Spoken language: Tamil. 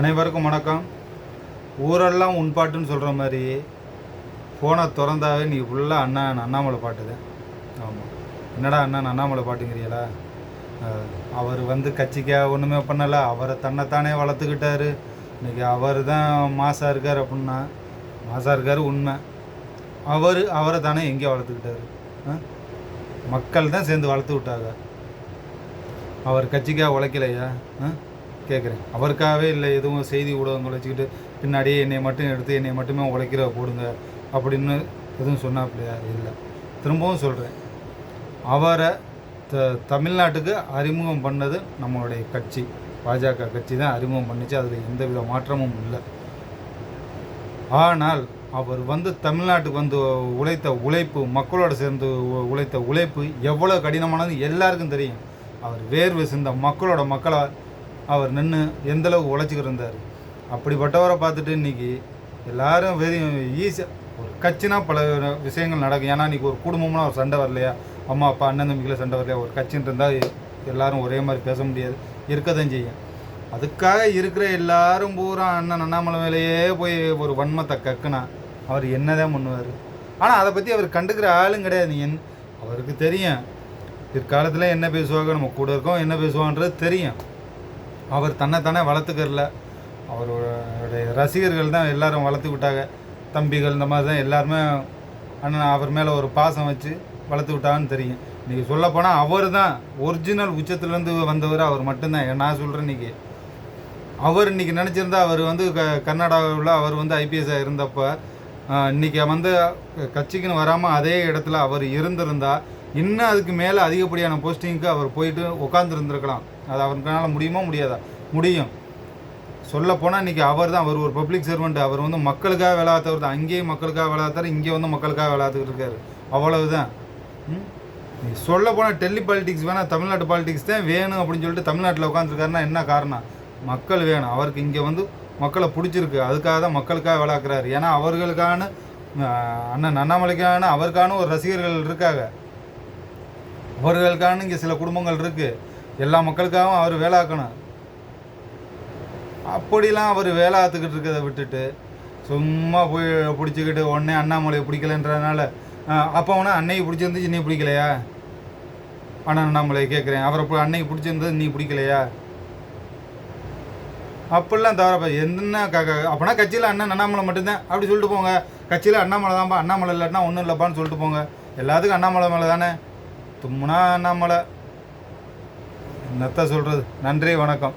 அனைவருக்கும் வணக்கம். ஊரெல்லாம் உன் பாட்டுன்னு சொல்கிற மாதிரி ஃபோனை திறந்தாவே நீ ஃபுல்லாக அண்ணாமலை பாட்டு தான். ஆமாம், என்னடா அண்ணாமலை பாட்டுங்கிறீங்களா? அவர் கட்சிக்காக ஒன்றுமே பண்ணலை. அவரை தன்னைத்தானே வளர்த்துக்கிட்டாரு. இன்றைக்கி அவர் தான் மாசாக இருக்கார் அப்படின்னா மாசாக இருக்கார் உண்மை. அவரை தானே எங்கே வளர்த்துக்கிட்டாரு? மக்கள் தான் சேர்ந்து வளர்த்து விட்டாங்க. அவர் கட்சிக்காக உழைக்கலையா கேட்குறேன். அவருக்காகவே இல்லை, எதுவும் செய்தி ஊடகங்கள் வச்சுக்கிட்டு பின்னாடியே என்னை மட்டும் எடுத்து என்னை மட்டுமே உழைக்கிற போடுங்க அப்படின்னு எதுவும் சொன்னாப்பிலையா? இல்லை. திரும்பவும் சொல்கிறேன், அவரை தமிழ்நாட்டுக்கு அறிமுகம் பண்ணது நம்மளுடைய கட்சி, பாஜக கட்சி தான் அறிமுகம் பண்ணிச்சு. அதில் எந்தவித மாற்றமும் இல்லை. ஆனால் அவர் தமிழ்நாட்டுக்கு உழைத்த உழைப்பு, மக்களோடு சேர்ந்து உழைத்த உழைப்பு எவ்வளோ கடினமானது எல்லாருக்கும் தெரியும். அவர் வேர்வை சிந்த மக்களை அவர் நின்று எந்தளவுக்கு உழைச்சிக்கிட்டு இருந்தார். அப்படிப்பட்டவரை பார்த்துட்டு இன்றைக்கி எல்லோரும் ஈஸியாக ஒரு கட்சினா பல விஷயங்கள் நடக்கும். ஏன்னா இன்றைக்கி ஒரு குடும்பம்னா ஒரு சண்டை வரலையா, அம்மா அப்பா அண்ணன் தம்பிகளை சண்டை வரலையா, ஒரு கட்சின்னு இருந்தால் எல்லோரும் ஒரே மாதிரி பேச முடியாது, இருக்கதான் செய்யும். அதுக்காக இருக்கிற எல்லாரும் பூரா அண்ணாமலை மேலேயே போய் ஒரு வன்மத்தை கக்குனா அவர் என்ன தான் பண்ணுவார்? ஆனால் அதை பற்றி அவர் கண்டுக்கிற ஆளும் கிடையாது. அவருக்கு தெரியும் பிற்காலத்தில் என்ன பேசுவாங்க, நம்ம கூட இருக்கோம் என்ன பேசுவான்றது தெரியும். அவர் தன்னைத்தானே வளர்த்துக்கறல. அவருடைய ரசிகர்கள் தான் எல்லாரும் வளர்த்து விட்டாங்க. தம்பிகள் இந்த மாதிரி தான் எல்லாருமே அவர் மேலே ஒரு பாசம் வச்சு வளர்த்து விட்டாங்கன்னு தெரியும். இன்றைக்கி சொல்லப்போனால் அவர் தான் ஒரிஜினல் உச்சத்துலேருந்து வந்தவர். அவர் மட்டும்தான். நான் சொல்கிறேன், அவர் இன்றைக்கி நினச்சிருந்தா அவர் கர்நாடகாவில் அவர் ஐபிஎஸ்ஸாக இருந்தப்போ இன்றைக்கி கட்சிக்குன்னு வராமல் அதே இடத்துல அவர் இருந்திருந்தா இன்னும் அதுக்கு மேலே அதிகப்படியான போஸ்டிங்க்கு அவர் போயிட்டு உட்காந்துருந்துருக்கலாம். அது அவருக்கால முடியுமா முடியாதா? முடியும். சொல்லப்போனால் இன்றைக்கி அவர் ஒரு பப்ளிக் சர்வெண்ட். அவர் மக்களுக்காக விளையாத்தவர் தான். அங்கேயும் மக்களுக்காக விளையாத்தார், இங்கே மக்களுக்காக விளையாத்துக்கிட்டு இருக்காரு. அவ்வளவுதான். சொல்லப்போனால் டெல்லி பாலிடிக்ஸ் வேணால், தமிழ்நாட்டு பாலிடிக்ஸ் தான் வேணும் அப்படின்னு சொல்லிட்டு தமிழ்நாட்டில் உட்காந்துருக்காருன்னா என்ன காரணம்? மக்கள் வேணும். அவருக்கு இங்கே மக்களை பிடிச்சிருக்கு, அதுக்காக தான் மக்களுக்காக விளையாக்குறாரு. ஏன்னா அவர்களுக்கான அண்ணாமலைக்கான அவருக்கான ஒரு ரசிகர்கள் இருக்காங்க. அவர்களுக்கான இங்கே சில குடும்பங்கள் இருக்குது. எல்லா மக்களுக்காகவும் அவர் வேலாக்கணும். அப்படிலாம் அவர் வேலாத்துக்கிட்டு இருக்கிறத விட்டுட்டு சும்மா போய் பிடிச்சிக்கிட்டு உடனே அண்ணாமலையை பிடிக்கலன்றதுனால அப்போ அன்னைக்கு பிடிச்சிருந்துச்சு, நீ பிடிக்கலையா? அண்ணாமலையை கேட்குறேன், அவரை அன்னைக்கு பிடிச்சிருந்தது நீ பிடிக்கலையா? அப்படிலாம் தவிர என்ன அப்போனா கட்சியில் அண்ணாமலை மட்டும்தான் அப்படி சொல்லிட்டு போங்க. கட்சியில் அண்ணாமலை தான்ப்பா, அண்ணாமலை இல்லாட்டினா ஒன்றும் இல்லைப்பான்னு சொல்லிட்டு போங்க. எல்லாத்துக்கும் அண்ணாமலை மேலே தானே. தும்முனா அண்ணாமலை என்னத்த சொல்கிறது. நன்றி, வணக்கம்.